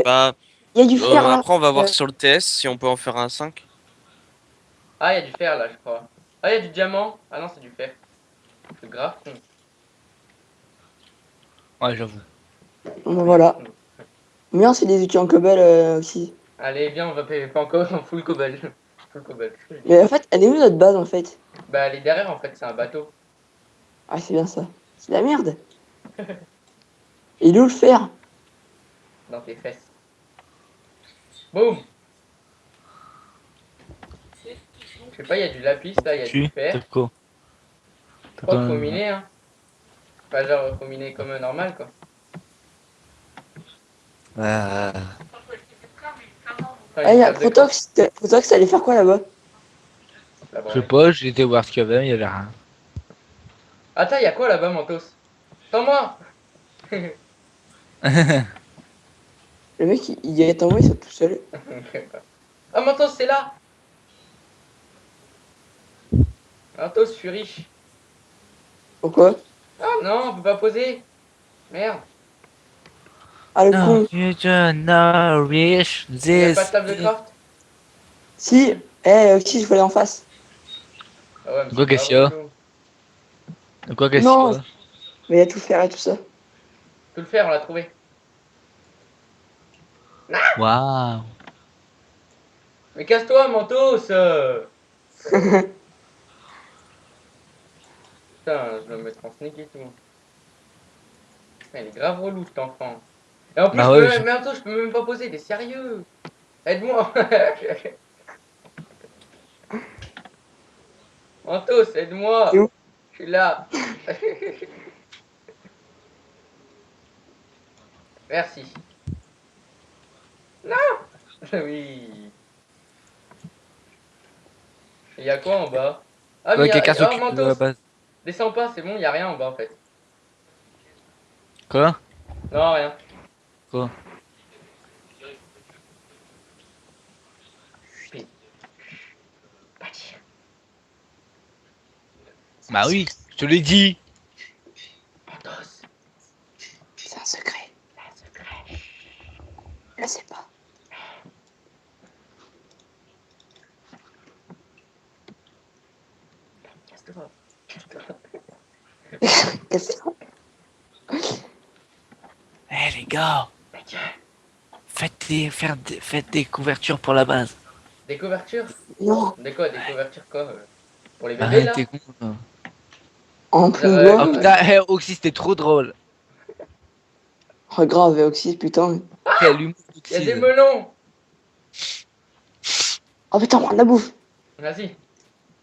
Bah, Il y a du fer là. après, on va voir sur le TS si on peut en faire un 5. Ah, il y a du fer là, je crois. Ah, il y a du diamant. Ah non, c'est du fer. C'est grave con. Ouais, j'avoue. Bon, voilà. Bien, c'est des outils en cobble aussi. Allez, viens, on va payer pas encore en full cobble. Full cobble. Mais en fait, elle est où notre base en fait? Bah, elle est derrière en fait, c'est un bateau. Ah, c'est bien ça. C'est de la merde. Et d'où le fer? Dans tes fesses. Boum! Je sais pas, il y a du lapis là, il y a du fer. T'as quoi? Je crois qu'il faut miner, hein. Pas genre, faut miner comme normal quoi. Euh... Enfin, Ah, une il y a carte de coffre. Protox, t'allais faire quoi là-bas? Là, Je sais bon, pas, j'ai été voir ce qu'il y avait, il y avait rien. attends, il y a quoi là-bas, Mentos? Attends-moi! Le mec, il est envoyé ça tout seul. Ah, Mentos, c'est là! Mentos, je suis riche. Pourquoi? Ah non, on peut pas poser. Merde. Ah, le No, con. you don't know, rich, Il y a pas de this. table de craft? Si, Oxy, je voulais en face. Ah ouais, mais Quoi c'est qu'est-ce grave qu'il y a? relou. Quoi qu'est-ce qu'il Non, y a? mais il y a tout le fer et tout ça. Tout le faire, on l'a trouvé. Waouh. Mais casse-toi, Mentos! Putain, je dois me mettre en sneak et tout. Putain, il est grave relou cet enfant. Et en plus, Bah ouais, mais Mentos, je peux même pas poser, t'es sérieux? Aide-moi! Mentos, C'est aide-moi! où? Je suis là! Merci. Non! Oui. Il y a quoi en bas? Ah, mais ouais, il y a. quelqu'un Oh, s'occupe de Mentos! la base. Descends pas, c'est bon, il y a rien en bas en fait. Quoi? Non, rien. Quoi? Chut. Pas dire. Bah oui, je te l'ai dit. Mentos, C'est un secret. c'est un secret. Je sais pas. Casse-toi. Casse-toi. Eh les gars, Ta gueule. faites des couvertures pour la base. Des couvertures? Non, De quoi? Des couvertures quoi? Pour les bébés Arrête, t'es là? con. Là. en Genre, plus bois. Oh putain, Oxy, c'était trop drôle. Oh, grave, Oxy, putain. Quel humour il y a d'Oxy. des melons! Oh putain, on prend de la bouffe. Vas-y,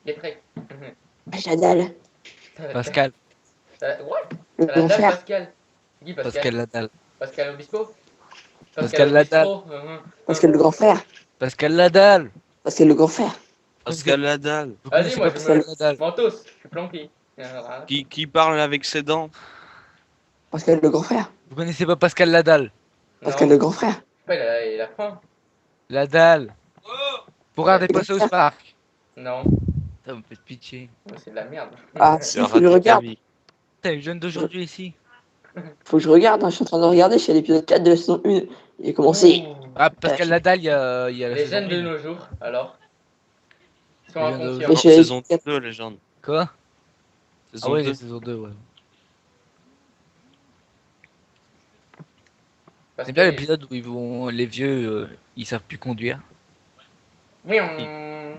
il est prêt. Ah, j'ai la dalle. Pascal, What? Le T'as la grand dalle, frère. Pascal? Qui Pascal? Pascal la dalle. Pascal Obispo? Pascal Pascal la dalle. Obistro? Parce que le grand frère. Pascal la dalle. Parce que le grand frère. Pascal Ladal. Vous Vas-y, connaissez moi pas je Pascal me. la dalle? Mentos, je suis planqué. Qui parle avec ses dents. Parce que le grand frère. Vous connaissez pas Pascal la dalle? Parce que le Non, grand frère. je sais pas, il a faim. La dalle. Pour regarder Le pas grand South frère. Park. Non, Ça me fait pitié. c'est de la merde. Ah, C'est si, un faut que je regarde. Radicavi. T'es les jeunes d'aujourd'hui ici. Faut que je regarde, hein. Je suis en train de regarder. Je suis à l'épisode 4 de la saison 1. Il a commencé. Ouh. Ah, Pascal la dalle, il y a la Les saison jeunes de 1. nos jours, alors, ils sont Les jeunes Mais inconscients. je d'aujourd'hui. suis à Saison l'épisode 4. 2, légende. Quoi? Ah Saison ouais, la 2. saison 2, ouais. Parce C'est que. bien l'épisode où ils vont, les vieux, ils savent plus conduire. Oui, Ils- on.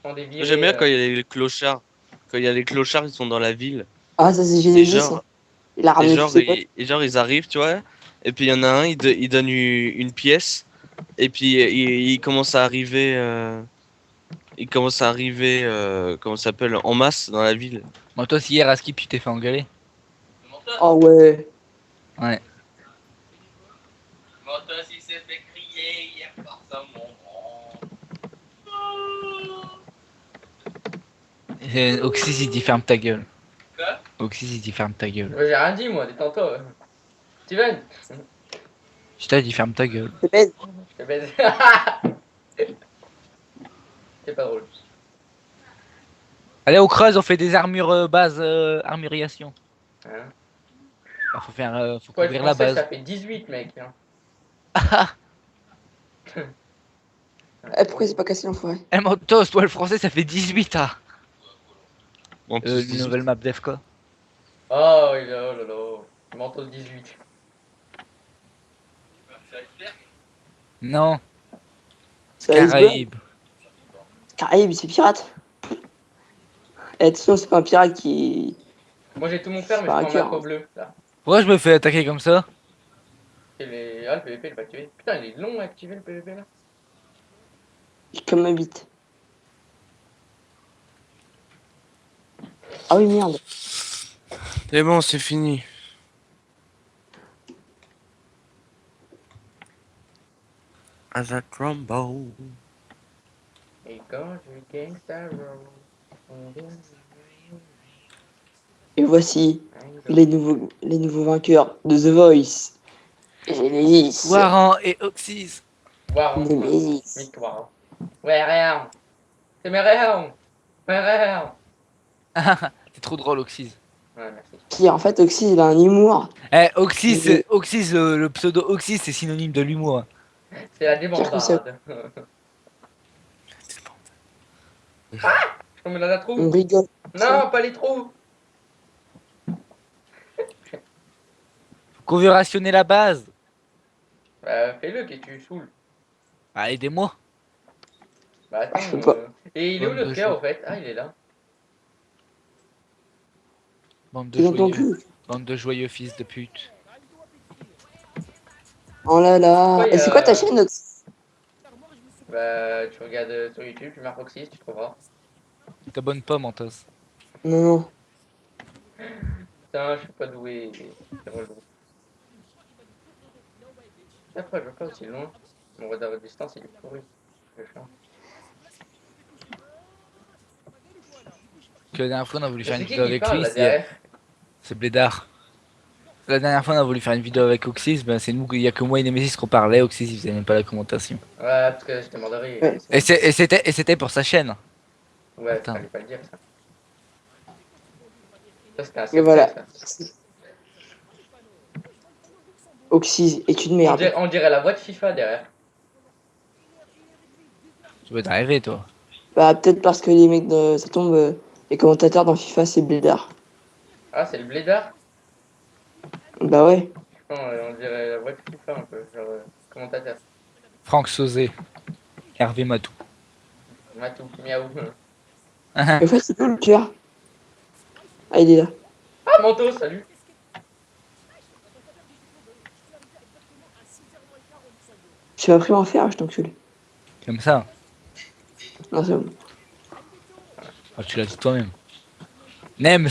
On est J'aime virés. bien quand il y a les clochards. Quand il y a les clochards, ils sont dans la ville. Ah, ça, c'est Et Genesis. Hein. genre, Il a et ramené tous genre, ses potes. ils arrivent, tu vois. Et puis il y en a un, il donne une pièce. Et puis il commence à arriver. Il commence à arriver, comment ça s'appelle, en masse dans la ville. Bon, toi, si hier à Skip, tu t'es fait engueuler. Oh ouais. Ouais. Mentos, il s'est fait crier hier par sa maman. Oxys, il dit ferme ta gueule. Quoi? Oxys, il dit ferme ta gueule. J'ai rien dit, moi, détends-toi. Steven, Je t'ai dit ferme ta gueule. C'est bête. je te baise. C'est pas drôle. Allez, on creuse, on fait des armures base, armuriation. Hein? Bah, faut Faut être couvrir la français, base. ça fait 18, mec. Hein. Pourquoi c'est pas cassé l'enfoiré? Eh Mentos, toi le français ça fait 18 ah. En plus, Une 18. nouvelle map d'EFK. Oh, oh là là. Mentos 18. Non, C'est Iceberg. Caraïbes. Caraïbes, c'est pirate. Et attention, c'est pas un pirate qui. Moi j'ai tout mon C'est fer, mais je pas un prends un cœur. macro bleu. Là. Pourquoi je me fais attaquer comme ça? Et les... Ah, le PVP, il va activer. Putain, il est long à activer le PVP là. Comme ma bite. Ah oui, merde. C'est bon, c'est fini. As a crumble. Et quand je gagne Star Road. Et voici les nouveaux vainqueurs de The Voice. Genesis. Waran et Oxys. Waron. Nemesis. Victoire. Ouais, rien. C'est mes rien. Mes rien. T'es trop drôle Oxys. Ouais, merci. Qui en fait, Oxy, il a un humour. Eh, Oxys, Mais- Oxys le pseudo Oxys c'est synonyme de l'humour. C'est la Pire que ça. débandade. Je tombe dans la On trou. rigole. Non, pas les trous. Faut qu'on veut rationner la base. Bah, fais-le, que tu saoules. Ah, aidez-moi. Bah, attends. Je peux pas. Et il est où Bande le de gars, chou- au fait? Ah, il est là. Bande de T'es dans ton joyeux. cul. Bande de joyeux fils de pute. Oh là là. Pourquoi il y Et c'est quoi ta a- chaîne, Oxy? Bah, tu regardes sur YouTube, tu marques Oxys, tu trouveras. T'abonnes pas, Mentos. Non, non. Putain, je suis pas doué. C'est relou. Après, je veux pas aussi loin. Mon radar de distance, il est pourri. C'est chiant. Que la dernière fois on a voulu faire C'est une qui vidéo qui avec parle lui, là derrière? c'est Blédard. La dernière fois on a voulu faire une vidéo avec Oxys, ben c'est nous, il y a que moi et Nemesis qu'on parlait, Oxys il faisait même pas la commentation. Ouais, parce que j'étais mort de rire. Ouais. Mais c'est- Et c'était pour sa chaîne. Ouais, Putain. fallait pas le dire ça. Ça, c'était un Et secret, voilà. ça. Oxy est une merde. On dirait la voix de FIFA derrière. Tu vas t'arriver toi. Bah, peut-être parce que les mecs de. Ça tombe. Les commentateurs dans FIFA, c'est Blédard. Ah, c'est le blédard? Bah ouais. Non, on dirait la voix de FIFA un peu, genre commentateur. Franck Sauzé. Hervé Matou. Matou, miaou. Et en fait, c'est tout le tueur. Ah, il est là. Ah, Manto, salut! Tu m'as pris en fer, je t'encule. Comme ça. Non, c'est bon. Ah, tu l'as dit toi-même. Nems.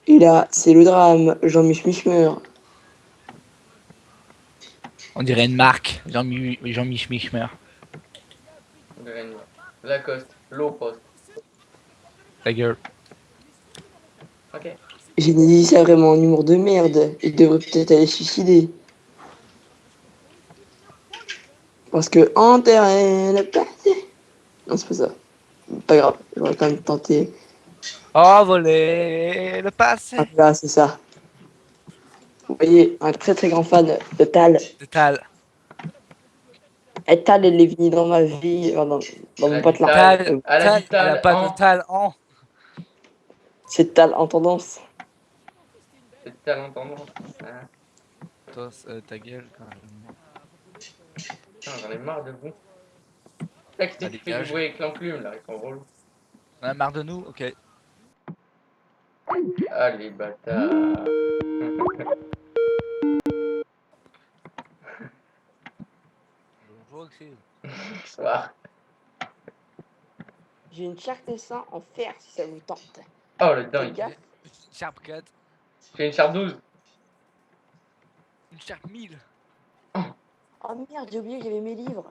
Et là, c'est le drame. Jean-Mich meurt. On dirait une marque. Jean-Mich Michmer. On dirait une Lacoste, low post. Ta gueule. Ok. Genesis a vraiment un humour de merde. Il devrait peut-être aller se suicider. Parce que enterrer le passé. Non, c'est pas ça. Pas grave. J'aurais quand même tenté. Oh, voler le passé. Ah, là, c'est ça. Vous voyez, un très très grand fan de Tal. Total. Et Tal, elle est venue dans ma vie, dans Elle a mon pote dit là. Tal. Elle a dit Elle a Tal pas en. de tal en. C'est Tal en tendance. C'est Tal en tendance. Hein. Toi, ta gueule, quand même. Putain, j'en ai marre de vous. Là, qui Ça fait du dégage. bruit avec l'enclume là, ils sont relous. On a marre de nous. Ok. Ah, les bâtards. Bonjour, Oxys. Soir. J'ai une charte dessin en fer si ça vous tente. Oh, le Faites dingue. gaffe. Sharp 4. J'ai une charpe 12. Une Sharp 1000. Oh merde, j'ai oublié que j'avais mes livres.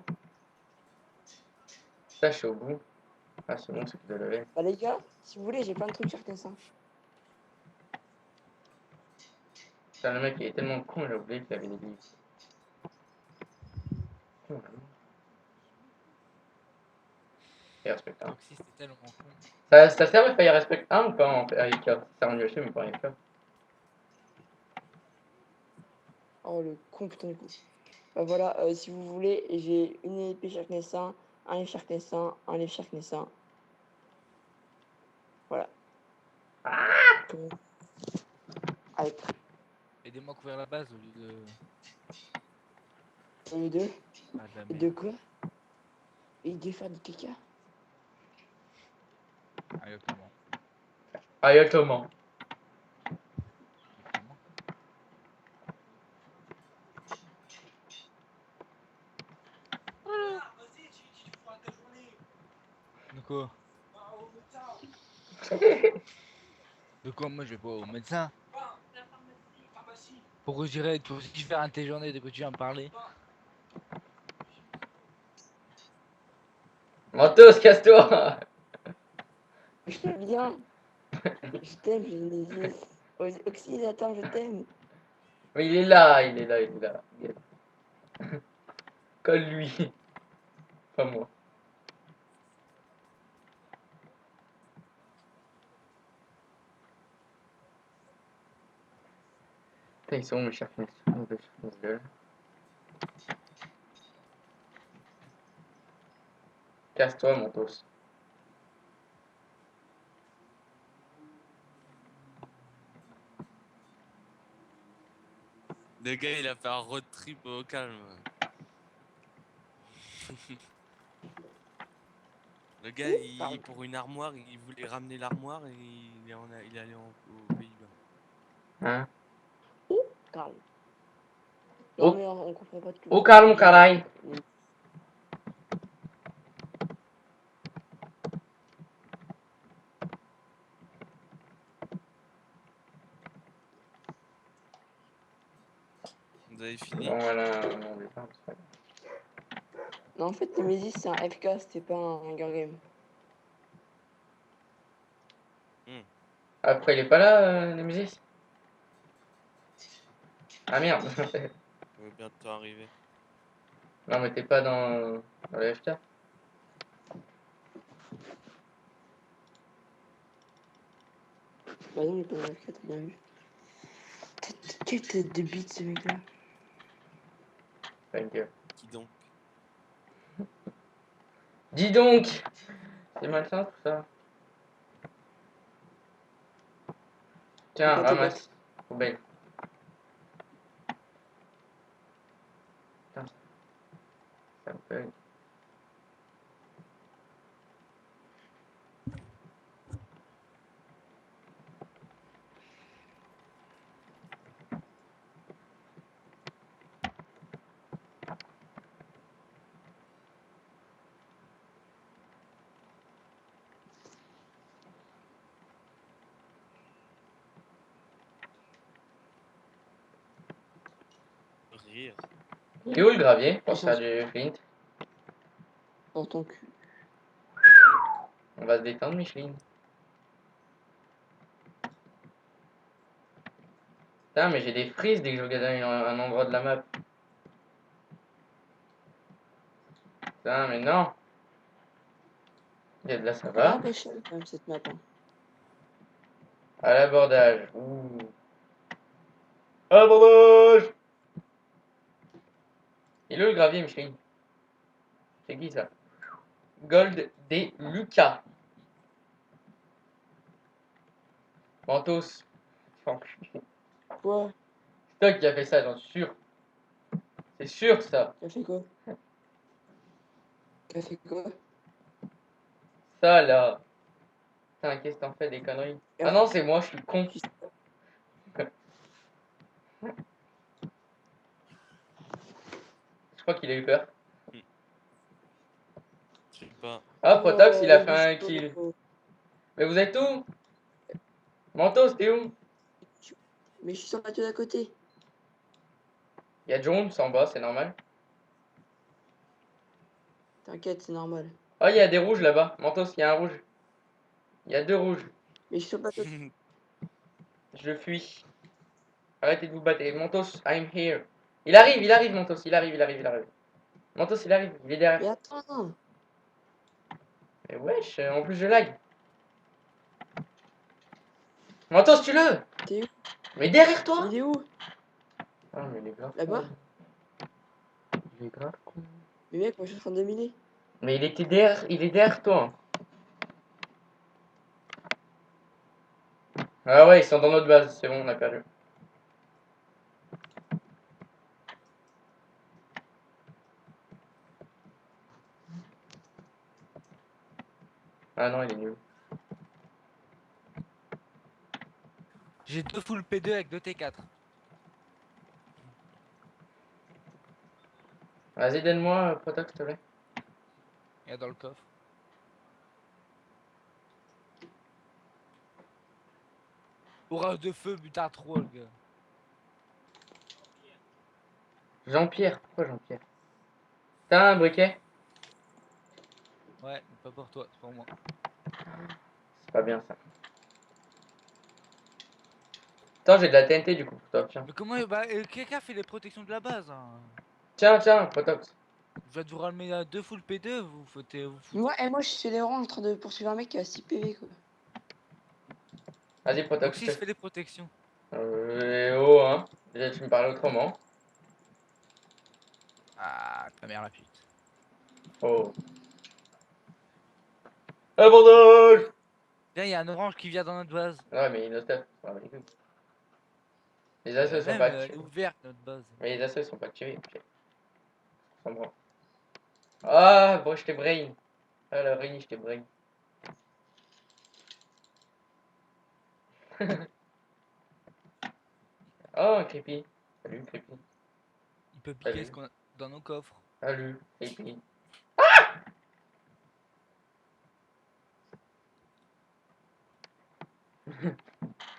Ça, je suis au bout. Ah, c'est bon, c'est que de lever. Bah les gars, si vous voulez, j'ai plein de trucs charte dessin. Putain, le mec, il est tellement con, j'ai oublié qu'il avait des livres. Con, vraiment. Fire Respect 1. Oxy, c'était tellement con. Ça sert le Fire Respect 1 ou pas en AFK? Ça sert en UHC mais pas en AFK. Oh le con putain de coup. Bah voilà, si vous voulez, j'ai une épée Sharkness 1, un livre Sharkness 1, un livre Sharkness 1. Voilà. Comment Avec Aidez-moi à couvrir la base au lieu de. les deux. Ah, de la Et merde. de quoi? Et de faire du caca. Exactement. Exactement. Exactement. De quoi? De quoi? Moi, je vais pas au médecin. Pourquoi j'irais pour faire un tes journées? De quoi tu viens me parler? Mentos, casse-toi! Je t'aime bien. Je t'aime, Genesis. Oxy, attends, je t'aime. Mais il est là, il est là, il est là. Colle-lui. Pas moi. Putain, ils sont où mes chers gueule. Casse-toi, Mentos. Le gars, il a fait un road trip au calme. Le gars, Pardon. pour une armoire, il voulait ramener l'armoire et il est allé aux Pays-Bas. Hein? Calme. Non, Au, mais on comprend pas tout. au calme, caray. Vous avez fini? Bon, voilà, on est pas. Non, en fait, Nemesis, c'est un FK, c'était pas un Hunger Game. Après, il est pas là, Nemesis? Ah merde. On va bientôt arriver. Non, mais t'es pas dans le FK. Bah non, il est pas dans la FK, t'as bien vu. Quelle tête de bite, ce mec-là. Ta gueule. Qui donc? Dis donc! C'est malsain tout ça. Tiens, Pas tes ramasse. Poubelle. Putain, ça me fait. Rire. Il est où le gravier pour Ils sont faire du flint? dans ton cul. On va se détendre, Micheline. Putain, mais j'ai des frises dès que je regarde un endroit de la map. Putain, mais non. Il y a de là, ça Elle est un va. peu chère quand même cette map. Hein. À l'abordage. Ouh. Abordage! Il est où le gravier, Micheline? C'est qui ça? Gold des Lucas. Mentos. Quoi? C'est toi qui as fait ça, j'en suis sûr. C'est sûr ça. T'as fait quoi? T'as fait quoi? Ça là. Putain, qu'est-ce que t'en fais des conneries? Ah non, c'est moi, je suis con. Je crois qu'il a eu peur. Je sais pas. Ah, Protox, il a Oh, fait un kill. Bisto. Mais vous êtes où? Mentos, t'es où? Mais je suis sur la tour d'à côté. Il y a Jones en bas, c'est normal. T'inquiète, c'est normal. Ah, il y a des rouges là-bas. Mentos, il y a un rouge. Il y a deux rouges. Mais je suis sur le bateau. Je fuis. Arrêtez de vous battre. Mentos, I'm here. Il arrive, Mentos, il arrive. Mentos, il arrive, il est derrière. Mais attends. Et wesh, en plus je lag. Mentos, tue-le! T'es où? Mais derrière toi! Il est où? Ah, mais il est grave. Là-bas? con. Il est grave con. Mais mec, moi je suis en train de miner. Mais il était derrière, il est derrière toi. Ah ouais, ils sont dans notre base, c'est bon, on a perdu. Ah non, il est nul. J'ai 2 full P2 avec 2 T4. Vas-y, donne-moi Protox, s'il te plaît. Il y a dans le coffre. Orage de feu, butard 3, le gars. Jean-Pierre, pourquoi Jean-Pierre? T'as un briquet? Ouais, mais pas pour toi, c'est pour moi. C'est pas bien ça. Attends, j'ai de la TNT du coup pour toi, tiens. Mais comment. Bah, quelqu'un fait les protections de la base, hein. Tiens, tiens, Protox. Je vais vous ramener 2 full P2, vous foutez. Vous foutez. Moi, je suis les rangs en train de poursuivre un mec qui a 6 PV quoi. Vas-y, Protox. Oxys fait les protections. Oh, hein. Déjà, tu me parles autrement. Ah, ta mère la pute. Oh. Abandonne! Tiens, il y a un orange qui vient dans notre base. Ouais, mais il est stuff. Ah, bah, écoute. Les assos sont Même, pas elle est activés. ouverte notre base. Mais les assos sont pas activés. Ok. Sans branle. Ah, bon, je t'ai brain. Ah, la réunie, je t'ai brain. Oh, un creepy. Salut, creepy. Il peut piquer Salut. ce qu'on a dans nos coffres. Salut, creepy.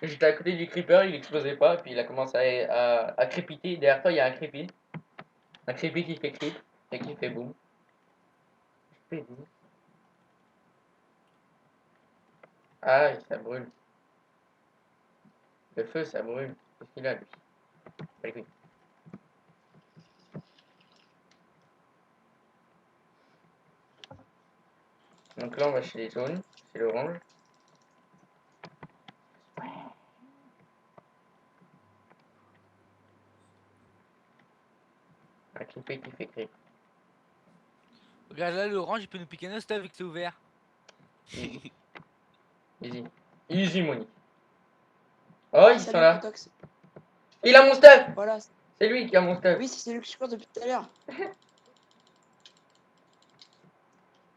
J'étais à côté du creeper, il explosait pas, puis il a commencé à crépiter. Derrière toi, il y a un creepy. Un creepy qui fait creep et qui fait boom. Fait boom. Ah, ça brûle. Le feu, ça brûle. Qu'est-ce qu'il a, lui? Pas les couilles. Donc là, on va chez les jaunes, c'est l'orange. Un creepy qui fait creep. Regarde là, l'orange, il peut nous piquer nos stuff vu que c'est ouvert. Easy. Easy. Easy money. Oh, ils sont Salut là. Protox. Il a mon stuff! Voilà. C'est lui qui a mon stuff. Oui, c'est celui que je cours depuis tout à l'heure.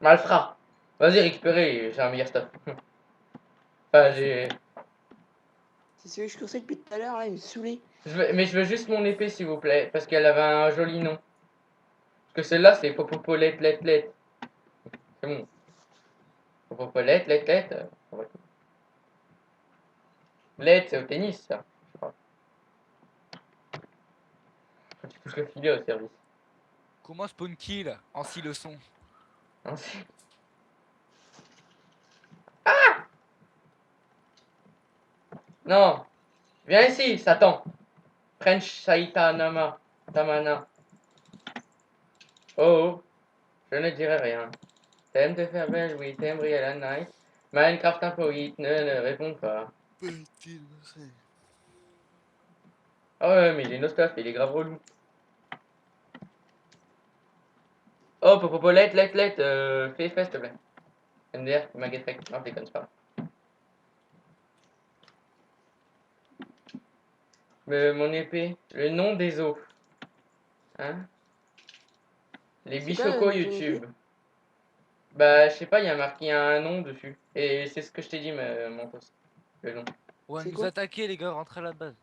Malfrat. Vas-y, récupérez, j'ai un meilleur stuff. Enfin, j'ai. C'est celui que je coursais depuis tout à l'heure, là, il me saoulait. Mais je veux juste mon épée, s'il vous plaît, parce qu'elle avait un joli nom. Parce que celle-là, c'est Popopolet, let. C'est bon. Popopolet, let. Let, c'est au tennis, ça. Je crois. Quand tu touches le filet au service. Comment spawn kill en 6 leçons? Ainsi. Non! Viens ici, Satan! French Saitanama. Tamana. Oh, je ne dirai rien. T'aimes te faire belle, oui, t'aimes briller la night. Minecraft impoïte, ne réponds pas. Ah ouais, mais il est nostalgique, il est grave relou. Oh, Popopo, let, fais s'il te plaît. MDR, ma get wrecked. Non, je déconne, c'est pas grave. Mon épée, le nom des os. Hein? Les C'est quoi bichocos ton épée? YouTube. Bah, je sais pas, il y a marqué un nom dessus. Et c'est ce que je t'ai dit, Mentos. Le nom. On va C'est nous quoi? attaquer, les gars, rentrez à la base.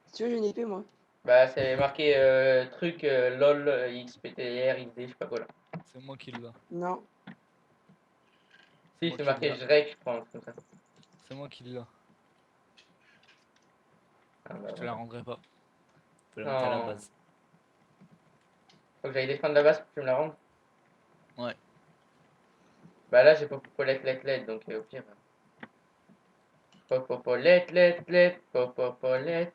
Si tu veux, j'ai une épée, moi. Bah, c'est marqué truc LOL, XPTR, XD, je sais pas quoi là. C'est moi qui l'ai. Non. Si, Moi c'est qui marqué l'ai. JREC, je crois, un truc comme ça. C'est moi qui l'ai. Ah, bah, Je te la voilà. rendrai pas. Je peux la mettre à la Non. base. Faut que j'aille défendre la base pour que tu me la rendes. Ouais. Bah là, j'ai pas let, donc au pire. Popopo, let, popopo, let.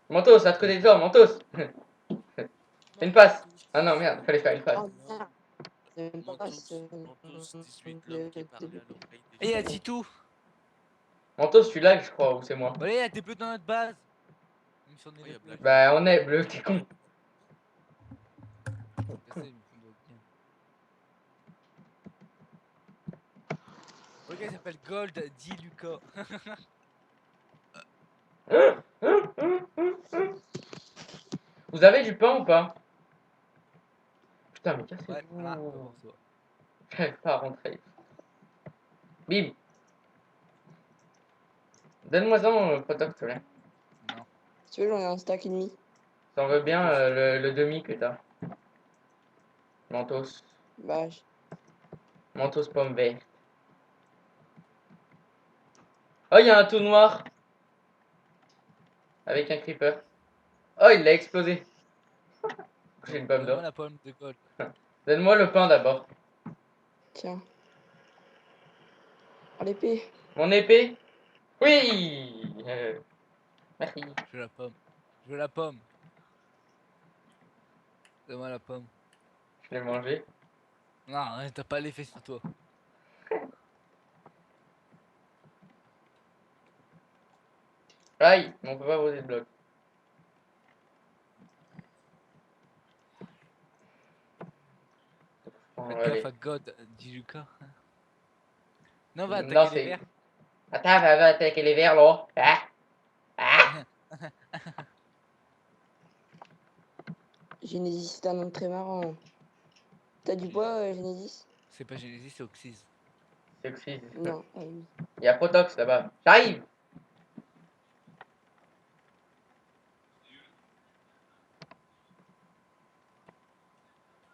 Mentos, à te côté de toi, Mentos! Fais une passe. Ah non, merde, fallait faire une passe. Oh merde. C'est même pas Mentos 18, l'homme qui parlait à l'oreille des Et il y a gens. Titou. Mantos, tu lag, je crois, ou c'est moi? Voilà, il y a des bleus dans notre base. Même si on est Oh, les y'a bleus. Black. Bah, on est bleu, t'es con. Je sais, mais on doit bien. Le gars il s'appelle Gold Di Luca. Vous avez du pain ou pas? Putain, mais Ouais, cassez-vous. voilà, pas pour toi. J'arrive pas à rentrer. Bim. Donne-moi-en, Protox, s'il te plaît. Non. Si tu veux, j'en ai un stack et demi. T'en veux bien le demi que t'as. Mentos. Bah, Mentos pomme verte. Oh, il y a un tout noir. Avec un creeper. Oh, il l'a explosé. J'ai une pomme Donne-moi d'or. la pomme de Gold. Donne-moi le pain d'abord. tiens. Oh, l'épée. Mon épée? Oui. Merci. Je veux la pomme. Je veux la pomme. Donne-moi la pomme. Je l'ai mangé. Non, hein, t'as pas l'effet sur toi. Aïe, mais on peut pas poser de bloc. Bon, Faites gaffe allez. à God Di Luca. Non, va Non, attaquer les c'est. verts. Attends, va attaquer les verres là. Ah. Ah. Genesis, c'est un nom très marrant. T'as du bois, Genesis? C'est pas Genesis, c'est Oxys. C'est oxy. Non. Ah oui. Il y a Protox là-bas. J'arrive.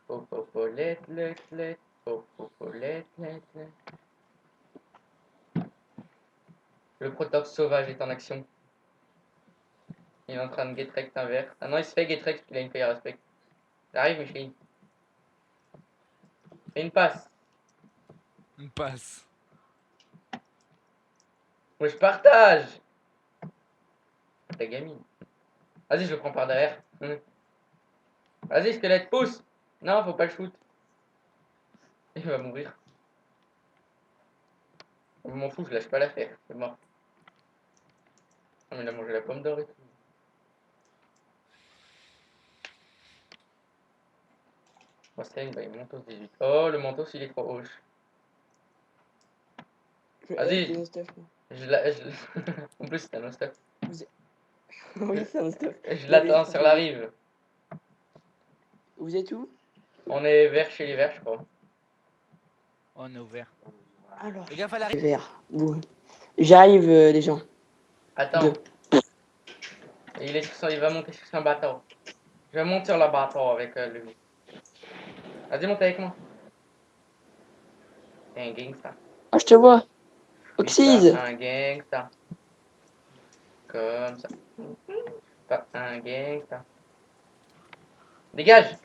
Popo, let. Popo, let. Le Protox sauvage est en action. Il est en train de get un verre. Ah non, il se fait get parce qu'il a une fire respect. J'arrive, Micheline. Fais une passe. Une passe. Moi, je partage. Ta gamine. Vas-y, je le prends par derrière. Vas-y, squelette, pousse. Non, faut pas le shoot. Il va mourir. Je m'en fous, je lâche pas l'affaire. C'est mort. Ah, mais il a mangé la pomme d'or et tout. Mustang, bah, il monte au 18. Oh, le manteau, il est trop hoche. Je hais Vas-y, les stuff, moi. En plus, c'est un no-stop. Oui, c'est un stuff. Je l'attends sur la rive. Vous êtes où? On est vers chez les verts, je crois. On est ouvert. Alors, Fais gaffe à la les verts. Bon. J'arrive, les gens. Attends, Deux. il va monter sur son bateau. Je monte sur le bateau avec lui. Vas-y, monte avec moi. T'es un gangsta. Ah, je te vois. Je suis pas Oxys. un gangsta. Comme ça. Pas un gangsta. Dégage!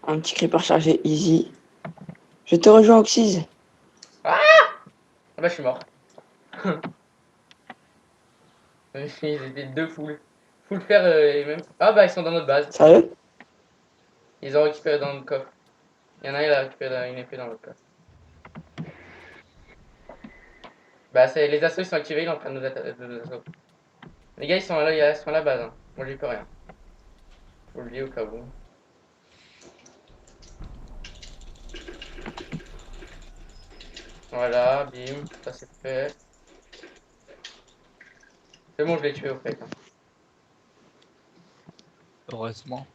Un petit creeper chargé, easy. Je te rejoins, Oxys. Ah bah, je suis mort. Ils étaient deux foules. Full fer et même. Ah bah, ils sont dans notre base. Sérieux? Ils ont récupéré dans notre coffre. Il y en a un, il a récupéré une épée dans notre coffre. Bah, les assauts ils sont activés, il est en train de de nous assauter. Les gars, ils sont là, ils sont à la base. Hein. Moi, j'y peux rien. Faut le dire au cas où. Voilà, bim, ça c'est fait. C'est bon, je l'ai tué au fait. Hein. Heureusement.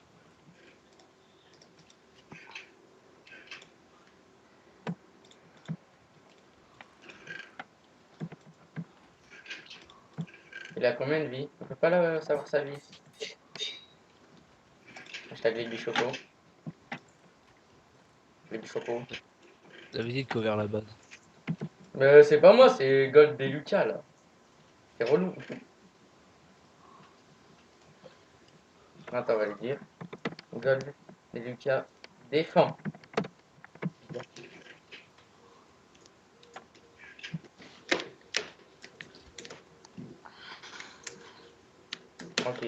Il a combien de vie? On peut pas savoir sa vie. Hashtag les bichopos. Les bichopos. T'avais dit de couvrir la base. Mais c'est pas moi, c'est Gold des Lucas là. C'est relou. Attends, on va le dire. Gold des Lucas défend.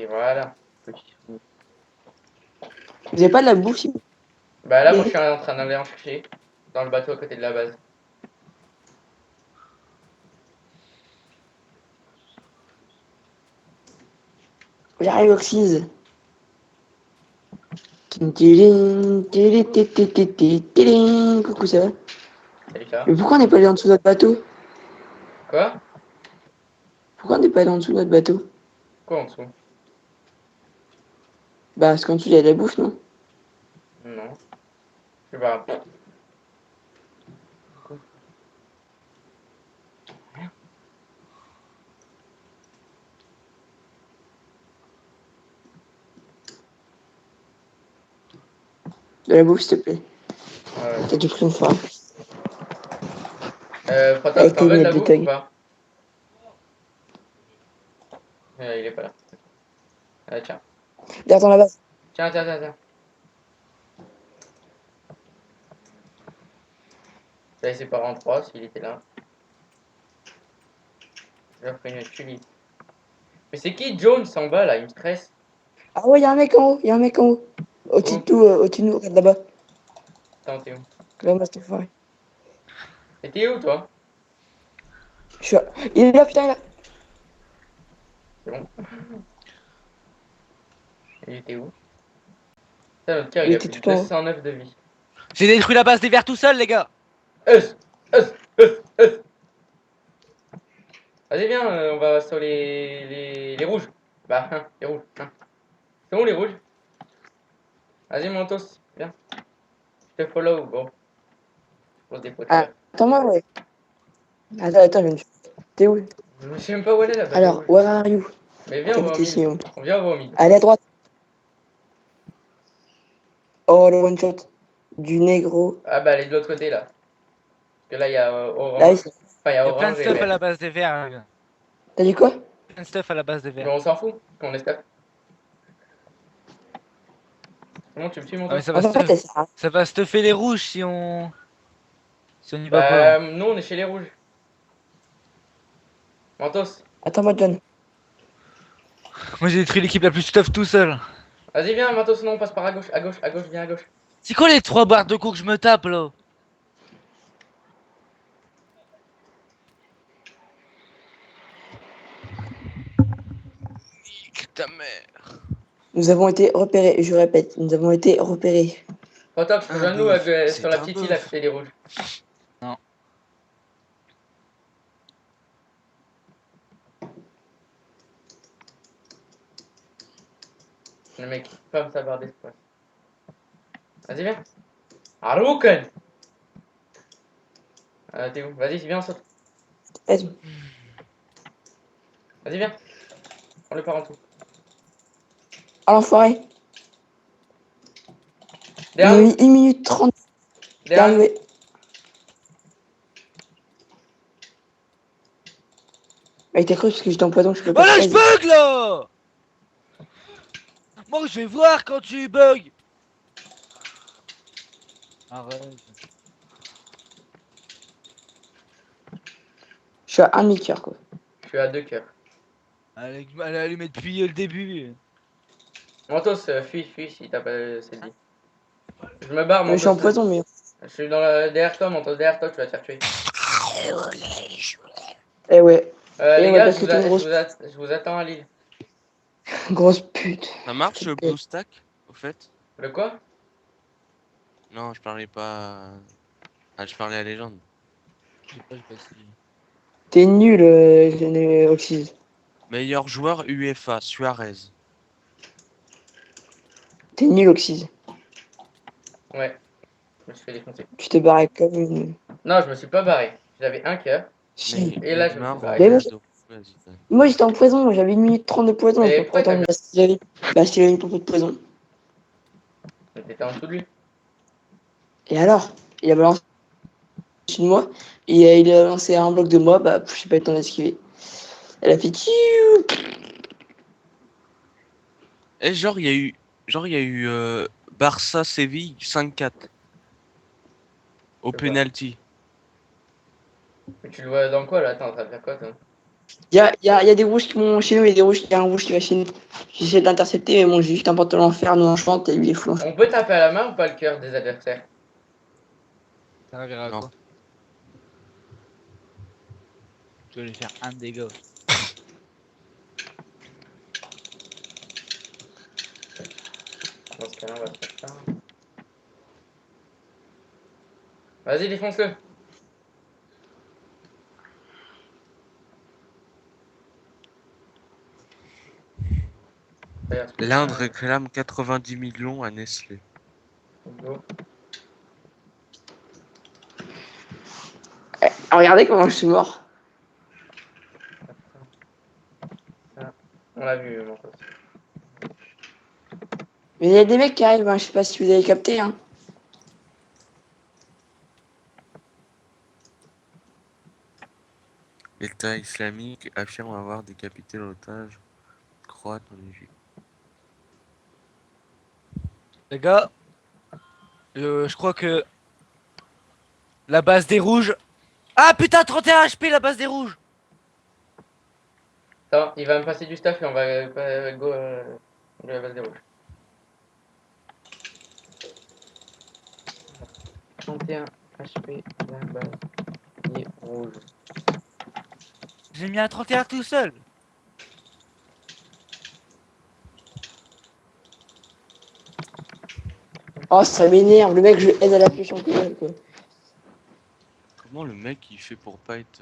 voilà. Vous avez pas de la bouffe s'il vous Bah là, moi, je plaît? suis en train d'aller en chercher. Dans le bateau à côté de la base. J'arrive Oxys. Tidin, tidin, tidin, tidin, tidin. Coucou, ça va? Salut, ça va? Mais pourquoi on n'est pas allé en dessous de notre bateau? Quoi? Pourquoi on n'est pas allé en dessous de notre bateau? Quoi en dessous? Bah, parce qu'en dessous, il y a de la bouffe, non? Non. Je sais pas. De la bouffe, s'il te plaît. Ouais. T'as tout pris une fois. Protox, Avec t'en tes veux de lunettes la de bouffe ou tag. pas? Il est pas là. Tiens. Derrière dans la base. Tiens. J'avais ses parents 3 s'il était là. J'ai pris une tulipe. Mais c'est qui Jones en bas là? Il me stresse. Ah ouais, il y a un mec en haut. Il y a un mec en haut. Au-dessus de Oh, tout, au-dessus de nous, regarde là-bas. attends, t'es où? Là, moi, c'est forêt. Et t'es où toi? Je suis... Il est là, putain, il est là. C'est bon. Il était où? Putain, notre cœur Il il a était plus de tout en haut. 209 de vie. J'ai détruit la base des verts tout seul, les gars. Us! Us! Us! Vas-y, viens, on va sur les rouges. Bah, les rouges. C'est où les rouges? Vas-y, Mentos, viens. Je te follow, gros. Je pose des potes Ah, verts. attends-moi, ouais. Attends, je me suis... T'es où? Je sais même pas où elle est la base des Alors, rouges. where are you? Mais viens, on va au T'habites mid. ici, où? On vient, on va au mid. Allez à droite. Oh, le one shot. Du négro. Ah bah, elle est de l'autre côté là. Parce que là, il y a Là, orange. ici. Enfin, il y Il a y a plein de orange et stuff à vert. la base des verts. Hein. T'as dit quoi? Plein de stuff à la base des Mais verts. on s'en fout, qu'on espère. Comment tu me suis, Ah, mais Mentos? En fait, elle sert à... ça va stuffer les rouges si on y va pas. Bah, nous, on est chez les rouges. Mentos, Attends-moi, John. Moi j'ai détruit l'équipe la plus stuff tout seul. vas-y, viens, Mentos, non, on passe par à gauche, viens à gauche. C'est quoi les 3 barres de coups que je me tape là? Nique ta mère. Nous avons été repérés. Je répète, nous avons été repérés. Protox, Un rejoins-nous bœuf, sur c'est la un petite île à bœuf. côté des rouges. Non. Le mec, comme sa barre d'espace. Vas-y, viens. Harouken! T'es où? Vas-y, viens, on saute. Vas-y. Vas-y, viens. On le part en tout. Ah, l'enfoiré. Il m'a Derrière mis nous, 1 minute 30 derrière nous. d'arriver. Avec tes cru parce que j'étais en poison, je peux pas. Voilà, je Vas-y. bug là! Moi je vais voir quand tu bugs! Arrête. Je suis à un demi-cœur, quoi. Je suis à 2 cœurs. Elle est allumée depuis le début. Mentos, fuis si t'as pas c'est dit. Je me barre, Je suis en Mentos. poison, mais. Je suis derrière toi, Mentos, derrière toi, tu vas te faire tuer. Eh ouais. Eh Les ouais, gars, parce que t'es une grosse, je vous attends à Lille. grosse pute. Ça marche le BlueStack, au fait? Le quoi? Non, je parlais pas. Ah, je parlais à Légende. Je sais pas si. T'es nul, Oxys. Meilleur joueur UEFA, Suarez. T'es nul, Oxys. Ouais, je me suis fait défoncer. Tu te barrais comme une. Non, je me suis pas barré. J'avais un cœur. Si. Et là, je me suis barré. Mais moi, Ronaldo. Vas-y, vas-y. moi, j'étais en poison, j'avais 1 minute 30 de poison. Je Mais sais pas pourquoi pourquoi t'as mis... il avait. Bah, s'il avait mis beaucoup de poison. T'étais en dessous de lui. Et alors? Il a balancé au-dessus de moi. Et il a lancé un bloc de moi, bah, je sais pas le temps d'esquiver. Elle a fait tiou. Et genre, il y a eu Barça-Séville 5-4 au Je sais pas. penalty. Mais tu le vois dans quoi là? Attends, ça va faire quoi toi? Il y a des rouges qui vont chez nous, il y a un rouge qui va chez nous. J'essaie de l'intercepter, mais bon, j'ai juste un pantalon en fer, nous en chante et lui il est flou. On peut taper à la main ou pas le cœur des adversaires? Ça servira à Non. quoi? Tu vas lui faire un dégât. Dans ce cas-là, on va faire ça. Vas-y, défonce-le. Regarde, L'Inde réclame 90 millions à Nestlé. go. Regardez comment je suis mort. On l'a vu, mon pote. Mais il y a des mecs qui arrivent, hein, je sais pas si vous avez capté. Hein. L'État islamique affirme avoir décapité l'otage croate en Égypte. Les gars, je crois que la base des rouges. Ah putain, 31 HP la base des rouges! Attends, il va me passer du stuff et on va go de la base des rouges. 31 HP, la base des rouges. J'ai mis un 31 tout seul! Oh, ça m'énerve, le mec, je aide à la pêche en gueule, quoi. Comment le mec il fait pour pas être.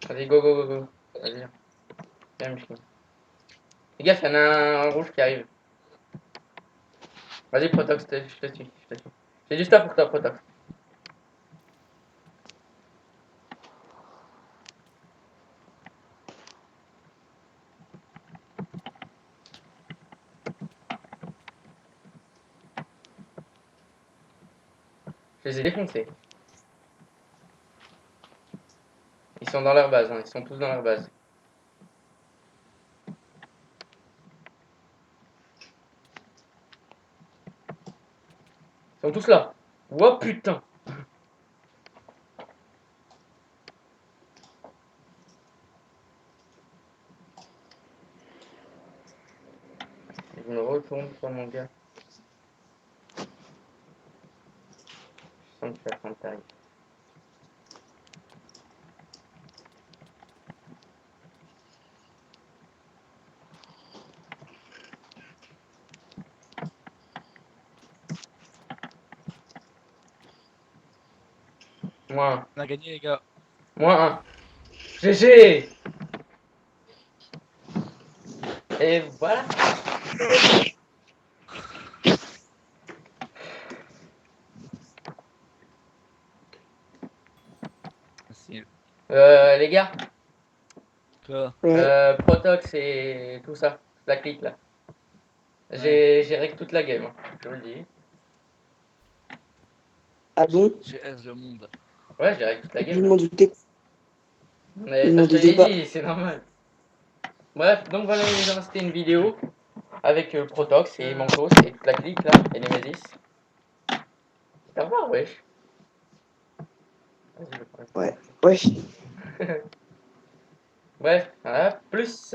Vas-y, go, go, go, go. Vas-y, viens. Viens, Michel. Fais gaffe, il y en a un rouge qui arrive. Vas-y, Protox, je te suis, je te suis. J'ai du stuff pour toi, Protox. Je les ai défoncés. Ils sont dans leur base, hein. Ils sont tous dans leur base. Ils sont tous là. Oh putain. Je me retourne sur mon gars. Je sens que tu vas prendre ta vie. Moins On a gagné les gars. un. Moins un. GG. Et voilà. Facile. Les gars, Quoi? Ouais. Protox et tout ça, la clique là. J'ai règle toute la game, hein, je vous le dis. Ah bon? J'ai S le monde. Ouais, j'ai règle toute la Je game là. m'en doutais. Mais Je ça, m'en je te doutais l'ai pas. dit, c'est normal. Bref, donc voilà les gens, c'était une vidéo avec Protox et Mantos et toute la clique là, et Nemesis. C'est à voir, wesh. Vas-y, je prends. Ouais. Ouais. Bref, à plus.